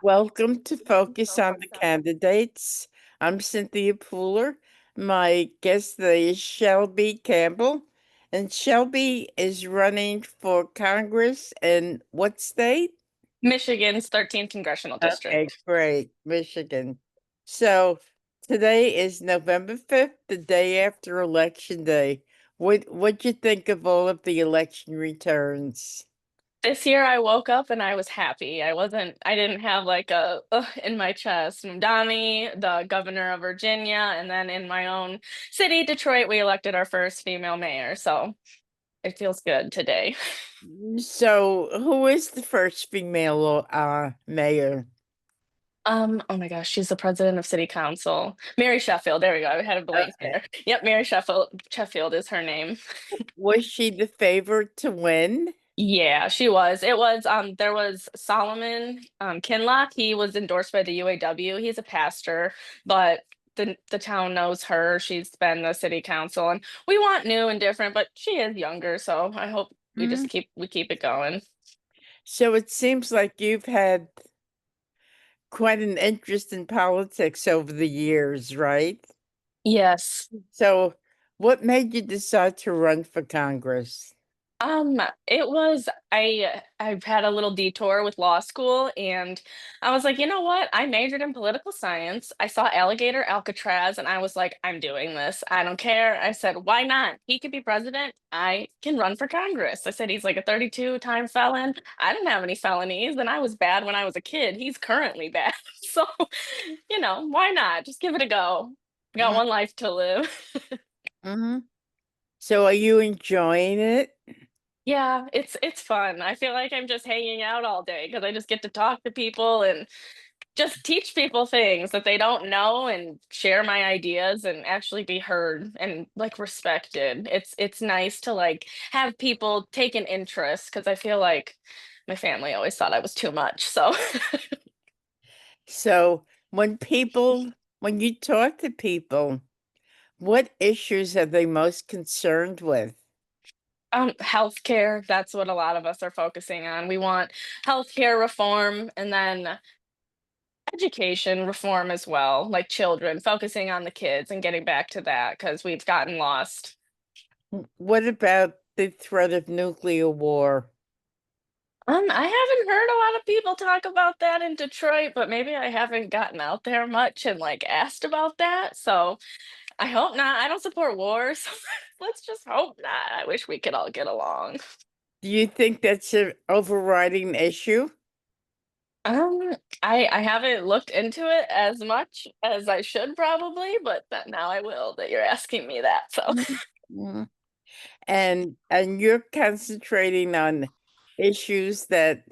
Welcome to Focus on the Candidates. I'm Cynthia Pooler. My guest today is Shelby Campbell, and Shelby is running for Congress in what state? Michigan's 13th congressional Okay, district. great, Michigan. So today is November 5th, the day after Election Day. What'd you think of all of the election returns? This year I woke up and I was happy. I didn't have like a in my chest. Donnie, the governor of Virginia, and then in my own city, Detroit, we elected our first female mayor. So it feels good today. So, who is the first female mayor? Oh my gosh, she's the president of city council. Mary Sheffield. There we go. I had a blank Okay. there. Yep, Mary Sheffield is her name. Was she the favorite to win? Yeah, she was. It was there was Solomon Kinlock. He was endorsed by the UAW. He's a pastor, but the town knows her. She's been the city council and we want new and different, but she is younger, so I hope Mhm. we keep it going. So it seems like you've had quite an interest in politics over the years, right? Yes. So, what made you decide to run for Congress? It was I've had a little detour with law school and I was like, you know what? I majored in political science. I saw Alligator Alcatraz and I was like, I'm doing this. I don't care. I said, why not? He could be president. I can run for Congress. I said he's like a 32-time felon. I didn't have any felonies and I was bad when I was a kid. He's currently bad. So, why not? Just give it a go. I got one life to live. Mm-hmm. So, are you enjoying it? Yeah, it's fun. I feel like I'm just hanging out all day because I just get to talk to people and just teach people things that they don't know and share my ideas and actually be heard and like respected. It's nice to like have people take an interest because I feel like my family always thought I was too much. So So, when you talk to people, what issues are they most concerned with? healthcare, that's what a lot of us are focusing on. We want healthcare reform and then education reform as well, like children, focusing on the kids and getting back to that because we've gotten lost. What about the threat of nuclear war? I haven't heard a lot of people talk about that in Detroit, but maybe I haven't gotten out there much and like asked about that. So I hope not. I don't support wars. Let's just hope not. I wish we could all get along. Do you think that's an overriding issue? Um, I haven't looked into it as much as I should probably, but that now I will that you're asking me that. So Mhm. And you're concentrating on issues that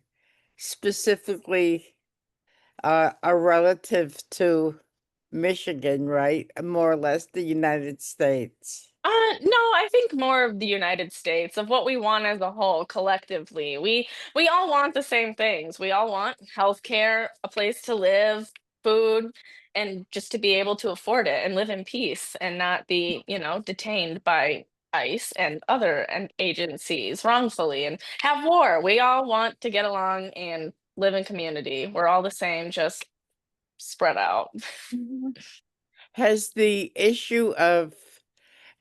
specifically are relative to Michigan, right? More or less the United States. No, I think more of the United States, of what we want as a whole collectively. We all want the same things. We all want healthcare, a place to live, food, and just to be able to afford it and live in peace and not be, detained by ICE and other agencies wrongfully and have war. We all want to get along and live in community. We're all the same, just spread out. Mhm. Has the issue of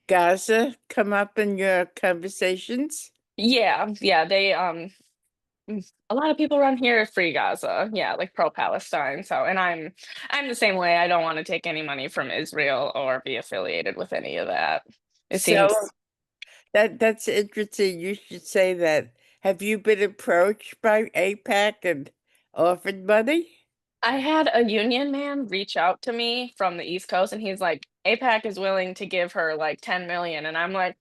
Gaza come up in your conversations? Yeah, yeah, a lot of people around here are free Gaza, yeah, like pro-Palestine. So, and I'm the same way. I don't want to take any money from Israel or be affiliated with any of that. It So seems that's interesting. You should say that. Have you been approached by APAC and offered money? I had a union man reach out to me from the East Coast, and he's like, APAC is willing to give her like 10 million, and I'm like,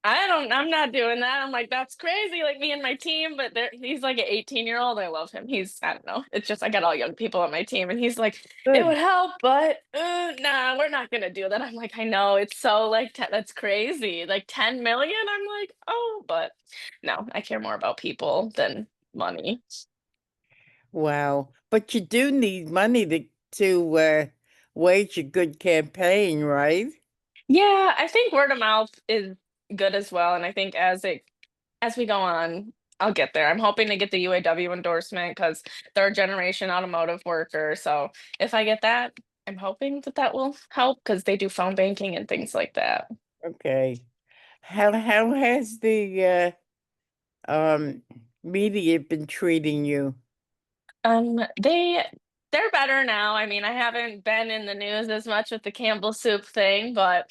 I'm not doing that. I'm like, that's crazy, like me and my team. But he's like an 18-year-old. I love him. I don't know. It's just, I got all young people on my team. And he's like, it would Good. help, but nah, we're not going to do that. I'm like, I know. It's so like, that's crazy. Like 10 million. I'm like, oh, but no, I care more about people than money. Wow. But you do need money to wage a good campaign, right? Yeah, I think word of mouth is good as well. And I think as we go on, I'll get there. I'm hoping to get the UAW endorsement because third generation automotive worker. So if I get that, I'm hoping that that will help because they do phone banking and things like that. Okay. How has the um media been treating you? They're better now. I mean, I haven't been in the news as much with the Campbell Soup thing, but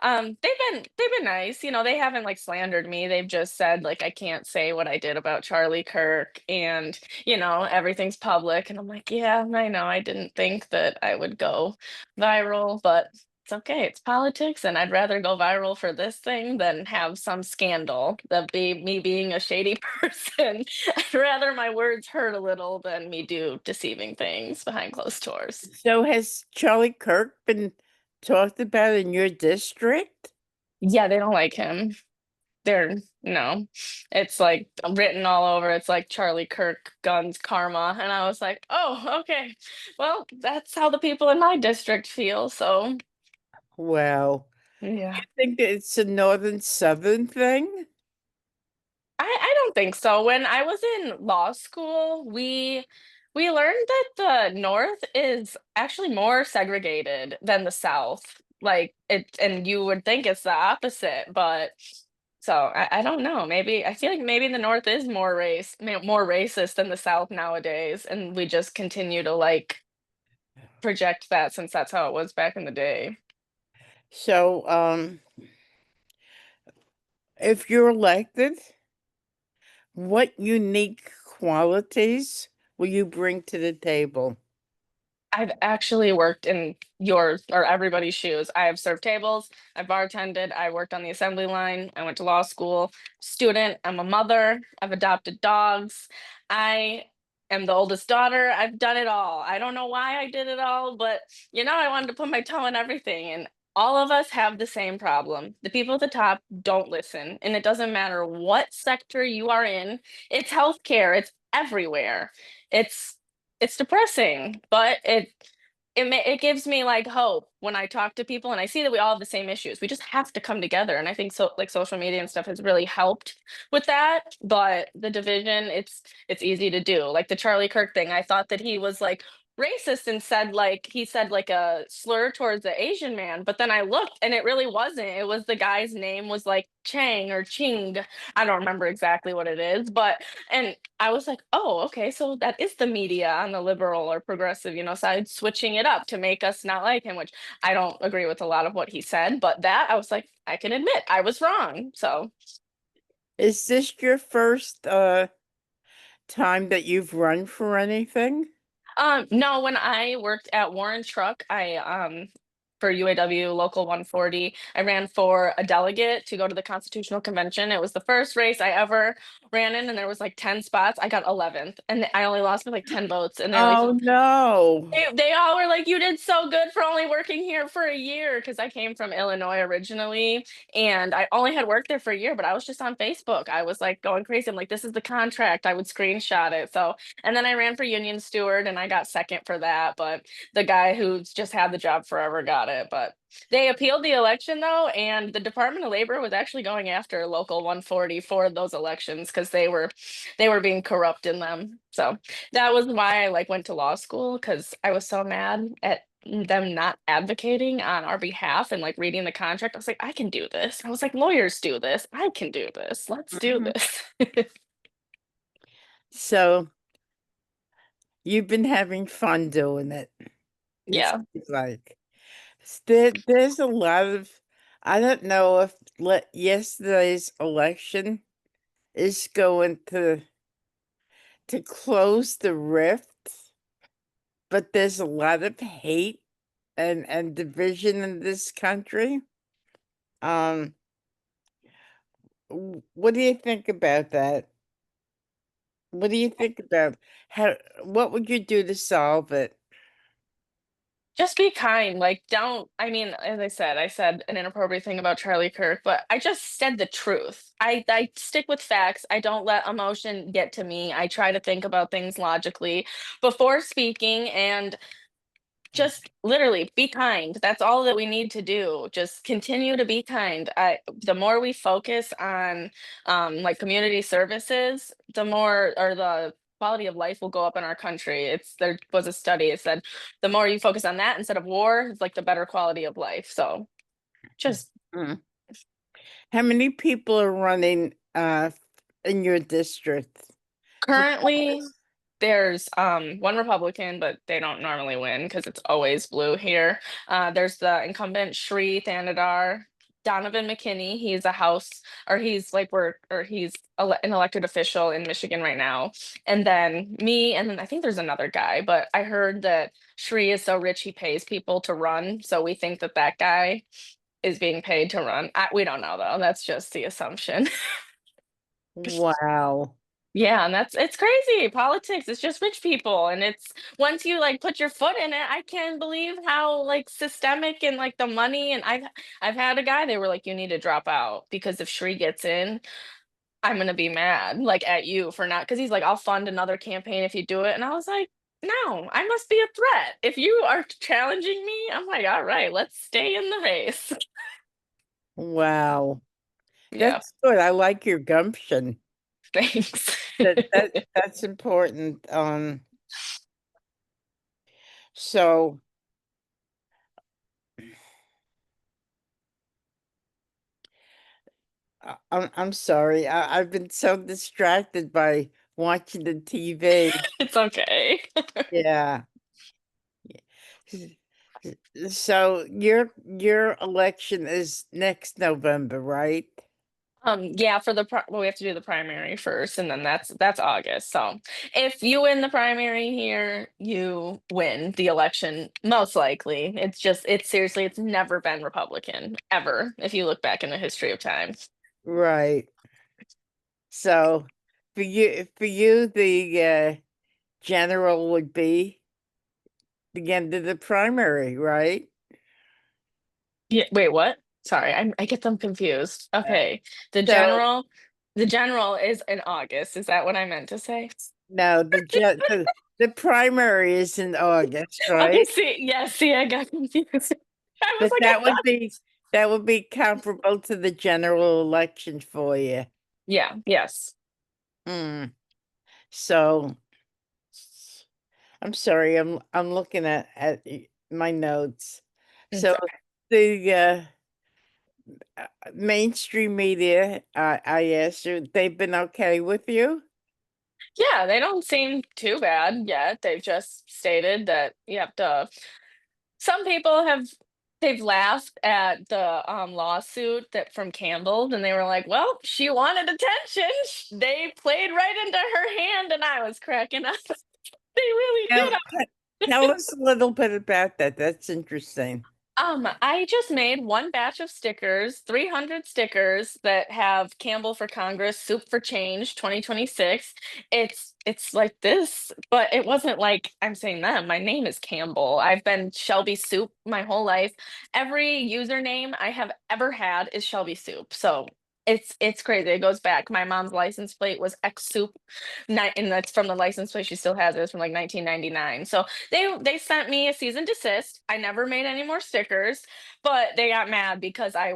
they've been nice. You know, they haven't like slandered me. They've just said like I can't say what I did about Charlie Kirk and, everything's public. And I'm like, yeah, I know. I didn't think that I would go viral, but it's okay. It's politics, and I'd rather go viral for this thing than have some scandal that be me being a shady person. I'd rather my words hurt a little than me do deceiving things behind closed doors. So has Charlie Kirk been talked about in your district? Yeah, they don't like him. They're no. It's like written all over. It's like Charlie Kirk guns karma. And I was like, oh, okay. Well, that's how the people in my district feel. So Well, yeah. you think that it's a northern southern thing? I don't think so. When I was in law school, we learned that the North is actually more segregated than the South. Like it, and you would think it's the opposite, but so I don't know. Maybe I feel like maybe the North is more racist than the South nowadays, and we just continue to like project that since that's how it was back in the day. So, if you're elected, what unique qualities will you bring to the table? I've actually worked in yours or everybody's shoes. I have served tables, I bartended, I worked on the assembly line, I went to law school, student, I'm a mother, I've adopted dogs. I am the oldest daughter. I've done it all. I don't know why I did it all, but I wanted to put my toe in everything, and all of us have the same problem. The people at the top don't listen, and it doesn't matter what sector you are in. It's healthcare, it's everywhere. It's it's depressing, but it gives me like hope when I talk to people and I see that we all have the same issues. We just have to come together, and I think so like social media and stuff has really helped with that. But the division, it's easy to do. Like the Charlie Kirk thing, I thought that he was like racist and said like a slur towards the Asian man, but then I looked and it really wasn't. It was the guy's name was like Chang or Ching. I don't remember exactly what it is, but and I was like, oh, okay, so that is the media on the liberal or progressive, side switching it up to make us not like him, which I don't agree with a lot of what he said, but that I was like, I can admit I was wrong. So, Is this your first time that you've run for anything? no, when I worked at Warren Truck, for UAW Local 140, I ran for a delegate to go to the Constitutional Convention. It was the first race I ever ran in, and there was like 10 spots. I got 11th, and I only lost by like 10 votes. And they're like, Oh no. they all were like, "You did so good for only working here for a year," because I came from Illinois originally, and I only had worked there for a year. But I was just on Facebook. I was like going crazy. I'm like, "This is the contract." I would screenshot it. So, and then I ran for union steward, and I got second for that. But the guy who's just had the job forever got it. But they appealed the election though, and the Department of Labor was actually going after Local 140 for those elections because they were being corrupt in them. So that was why I like went to law school because I was so mad at them not advocating on our behalf and like reading the contract. I was like, I can do this. I was like, lawyers do this. I can do this. Let's do Mhm. this. So you've been having fun doing it. It's Yeah. like there's a lot of I don't know if yesterday's election is going to close the rift, but there's a lot of hate and division in this country. Um, what do you think about that? What do you think about how what would you do to solve it? Just be kind. Like, don't, I mean, as I said an inappropriate thing about Charlie Kirk, but I just said the truth. I stick with facts. I don't let emotion get to me. I try to think about things logically before speaking. And just literally be kind. That's all that we need to do. Just continue to be kind. The more we focus on like community services, the more or the quality of life will go up in our country. It's there was a study. It said the more you focus on that instead of war, it's like the better quality of life. So just Mm. How many people are running in your district for currently there's one Republican, but they don't normally win because it's always blue here. There's the incumbent Shri Thanadar, Donovan McKinney. He's a House, or he's like or he's an elected official in Michigan right now. And then me, and then I think there's another guy, but I heard that Shri is so rich he pays people to run. So we think that that guy is being paid to run. We don't know though. That's just the assumption. Wow. Yeah, and it's crazy. Politics, it's just rich people. And it's once you like put your foot in it, I can't believe how like systemic and like the money. And I've had a guy, they were like, you need to drop out because if Shri gets in, I'm gonna be mad like at you for not because he's like, I'll fund another campaign if you do it. And I was like, no, I must be a threat. If you are challenging me, I'm like, all right, let's stay in the race. Wow. Yeah, That's good. I like your gumption. thanks. That's important. So I'm sorry. I've been so distracted by watching the TV. It's okay. Yeah. So your election is next November, right? Yeah, for the well, we have to do the primary first, and then that's August. So if you win the primary here, you win the election most likely. It's seriously, it's never been Republican ever. If you look back in the history of time. Right. So for you, the general would be the end of the primary, right? Yeah. Wait, what? Sorry, I get them confused. Uh, Okay, the So general, the general is in August. Is that what I meant to say? no, the primary is in August, Okay. right? See, yeah. See, I got confused. I was But like, I thought. that would be comparable to the general election for you. Yeah. Yes. Mm. So I'm sorry, I'm looking at my notes. It's So the mainstream media, I asked you, they've been okay with you? Yeah, they don't seem too bad yet. They've just stated that you have to some people have they've laughed at the lawsuit that from Campbell and they were like, "Well, she wanted attention. They played right into her hand," and I was cracking up. They really did. Tell, tell us a little bit about that. That's interesting. I just made one batch of stickers, 300 stickers that have Campbell for Congress, Soup for Change 2026. It's like this, but it wasn't like I'm saying them. My name is Campbell. I've been Shelby Soup my whole life. Every username I have ever had is Shelby Soup. So it's crazy. It goes back. My mom's license plate was X Soup, and that's from the license plate she still has. It was from like 1999. So they sent me a cease and desist. I never made any more stickers, but they got mad because I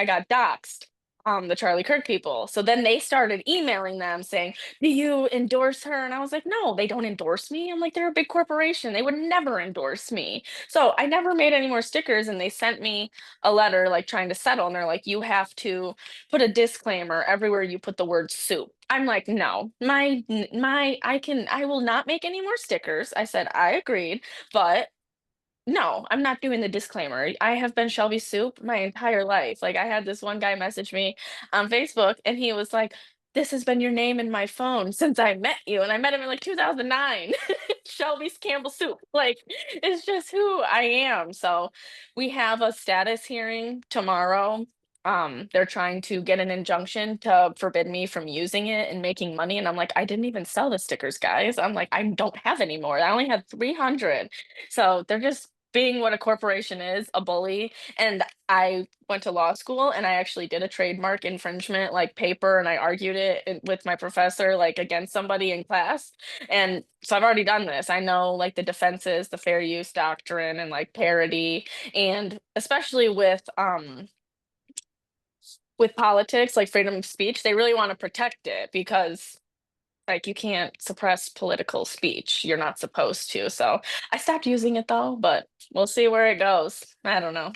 got doxxed. The Charlie Kirk people. So then they started emailing them saying, "Do you endorse her?" And I was like, "No, they don't endorse me." I'm like, "They're a big corporation. They would never endorse me." So I never made any more stickers, and they sent me a letter like trying to settle. And they're like, "You have to put a disclaimer everywhere you put the word soup." I'm like, "No, I will not make any more stickers." I said, "I agreed, but no, I'm not doing the disclaimer. I have been Shelby Soup my entire life." Like I had this one guy message me on Facebook and he was like, "This has been your name in my phone since I met you." And I met him in like 2009. Shelby's Campbell Soup. Like it's just who I am. So we have a status hearing tomorrow. They're trying to get an injunction to forbid me from using it and making money. And I'm like, I didn't even sell the stickers, guys. I'm like, I don't have any more. I only had 300. So they're just being what a corporation is, a bully, and I went to law school and I actually did a trademark infringement like paper and I argued it with my professor like against somebody in class. And so I've already done this. I know like the defenses, the fair use doctrine and like parody and especially with politics like freedom of speech, they really want to protect it because like you can't suppress political speech. You're not supposed to. So I stopped using it though, but we'll see where it goes. I don't know.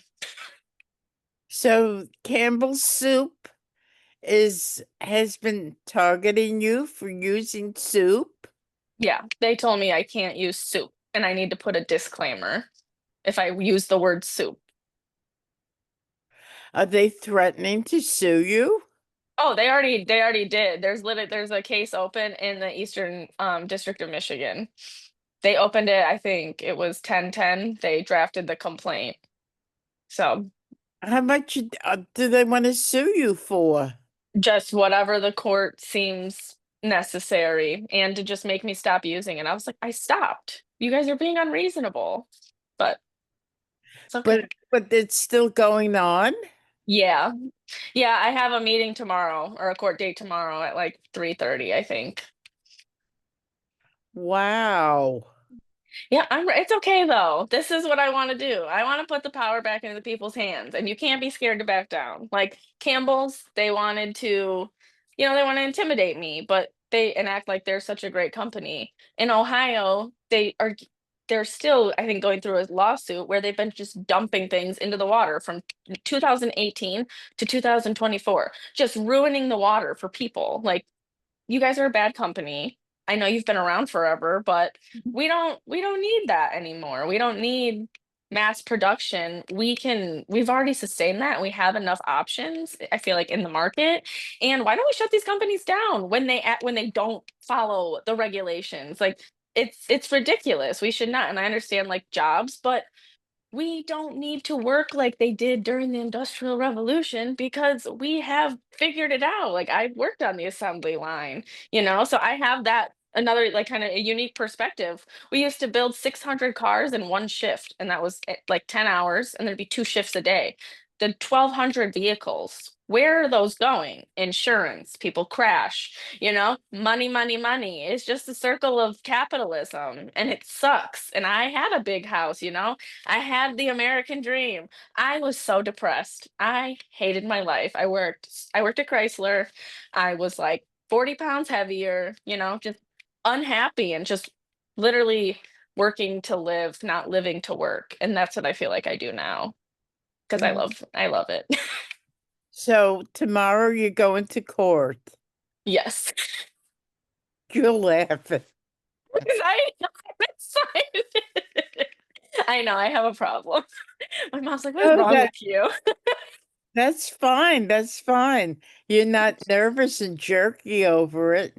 So Campbell Soup is has been targeting you for using soup? Yeah, they told me I can't use soup and I need to put a disclaimer if I use the word soup. Are they threatening to sue you? Oh, they already did. There's a case open in the Eastern District of Michigan. They opened it, I think it was 1010. They drafted the complaint. So How much do they want to sue you for? just whatever the court seems necessary and to just make me stop using it. I was like, I stopped. You guys are being unreasonable. But it's But okay. but it's still going on? Yeah. Yeah, I have a meeting tomorrow or a court date tomorrow at like 3:30, I think. Wow. Yeah, it's okay though. This is what I want to do. I want to put the power back into the people's hands, and you can't be scared to back down. Like Campbell's, they wanted to, they want to intimidate me, but they and act like they're such a great company. In Ohio, they're still, I think, going through a lawsuit where they've been just dumping things into the water from 2018 to 2024, just ruining the water for people. Like you guys are a bad company. I know you've been around forever, but we don't need that anymore. We don't need mass production. We've already sustained that. We have enough options, I feel like, in the market. And why don't we shut these companies down when they don't follow the regulations? Like it's ridiculous. We should not. And I understand like jobs, but we don't need to work like they did during the Industrial Revolution because we have figured it out. Like I worked on the assembly line, so I have that another like kind of a unique perspective. We used to build 600 cars in one shift, and that was like 10 hours, and there'd be two shifts a day. The 1,200 vehicles. Where are those going? Insurance, people crash, money, money, money. It's just a circle of capitalism and it sucks. And I had a big house, I had the American dream. I was so depressed. I hated my life. I worked at Chrysler. I was like 40 pounds heavier, just unhappy and just literally working to live, not living to work. And that's what I feel like I do now because I Mhm. love it. So tomorrow you're going to court. Yes. You're laughing. I know, I'm excited. I know I have a problem. My mom's like, "What is Oh, wrong with you?" that's fine. That's fine. You're not nervous and jerky over it.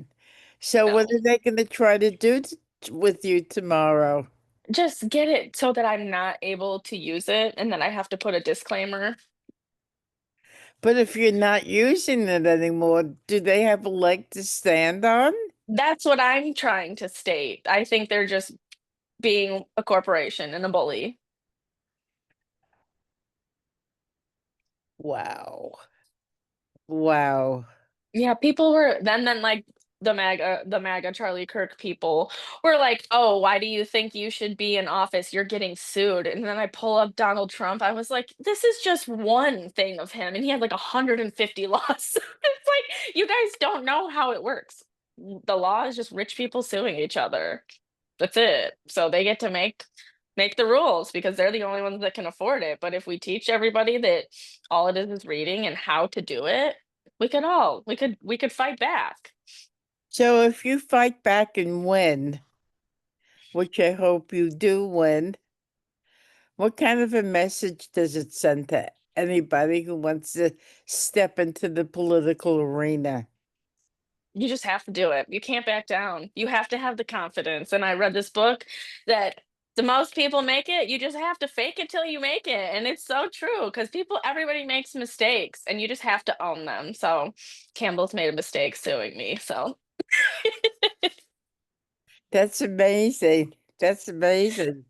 So what No. are they going to try to do with you tomorrow? Just get it so that I'm not able to use it, and then I have to put a disclaimer. But if you're not using it anymore, do they have a leg to stand on? That's what I'm trying to state. I think they're just being a corporation and a bully. Wow. Wow. Yeah, people were then like the MAGA Charlie Kirk people were like, "Oh, why do you think you should be in office? You're getting sued." And then I pull up Donald Trump. I was like, "This is just one thing of him, and he had like 150 laws." It's like you guys don't know how it works. The law is just rich people suing each other. That's it. So they get to make the rules because they're the only ones that can afford it. But if we teach everybody that all it is reading and how to do it, we could fight back. So if you fight back and win, which I hope you do win, what kind of a message does it send to anybody who wants to step into the political arena? You just have to do it. You can't back down. You have to have the confidence. And I read this book that the most people make it, you just have to fake it till you make it. And it's so true because everybody makes mistakes and you just have to own them. So Campbell's made a mistake suing me. So That's amazing. That's amazing.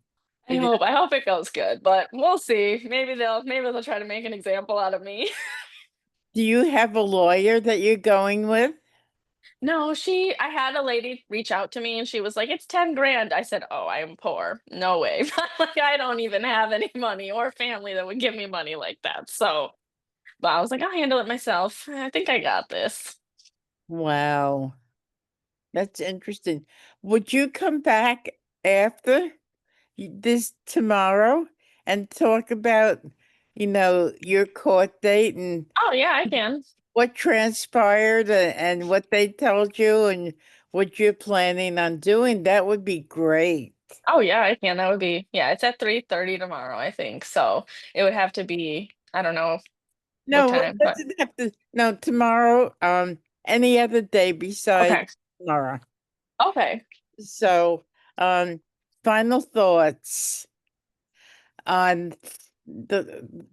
I You hope I hope it goes good, but we'll see. Maybe they'll try to make an example out of me. Do you have a lawyer that you're going with? No, I had a lady reach out to me and she was like, "It's 10 grand." I said, "Oh, I am poor. No way." Like I don't even have any money or family that would give me money like that. So, but I was like, "I'll handle it myself. I think I got this." Wow, that's interesting. Would you come back after this tomorrow and talk about, your court date and Oh, yeah, I can. what transpired and what they told you and what you're planning on doing? That would be great. Oh, yeah, I can. That would be yeah, it's at 3:30 tomorrow, I think. So, it would have to be I don't know what No, it time, but doesn't have to. No, tomorrow, any other day besides okay. tomorrow. Okay. So, um, final thoughts on the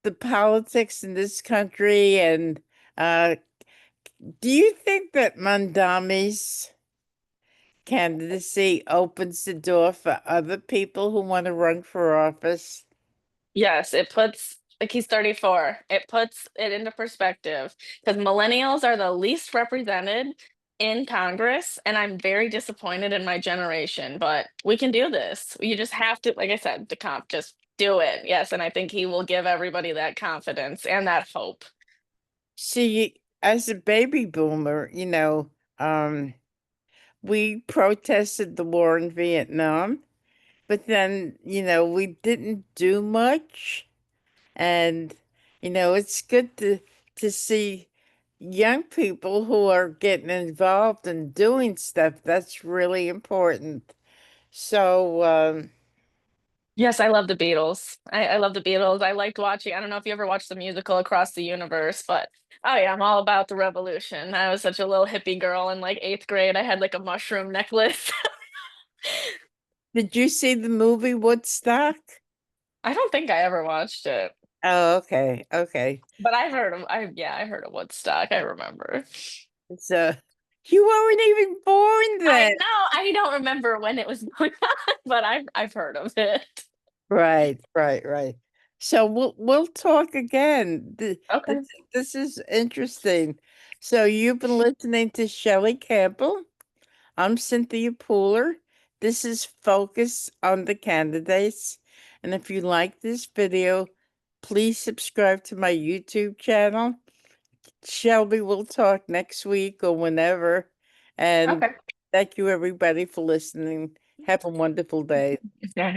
the politics in this country, and uh, do you think that Mandami's candidacy opens the door for other people who want to run for office? Yes, it puts like he's 34. It puts it into perspective because millennials are the least represented in Congress, and I'm very disappointed in my generation, but we can do this. You just have to, like I said, the comp, just do it. Yes, and I think he will give everybody that confidence and that hope. See, as a baby boomer, um, we protested the war in Vietnam, but then, we didn't do much. And, it's good to see young people who are getting involved and doing stuff. That's really important. So, Yes, I love the Beatles. I love the Beatles. I liked watching. I don't know if you ever watched the musical Across the Universe, but oh yeah, I'm all about the revolution. I was such a little hippie girl in like eighth grade. I had like a mushroom necklace. did you see the movie Woodstock? I don't think I ever watched it, Oh, okay, okay. but I heard of Woodstock. I remember. So you weren't even born I then. know. I don't remember when it was going on, but I've heard of it. Right, right, right. So we'll talk again. This Okay. this is interesting. So you've been listening to Shelly Campbell. I'm Cynthia Pooler. This is Focus on the Candidates. And if you like this video, please subscribe to my YouTube channel. Shelby will talk next week or whenever. And Okay. thank you everybody for listening. Have a wonderful day. Yeah.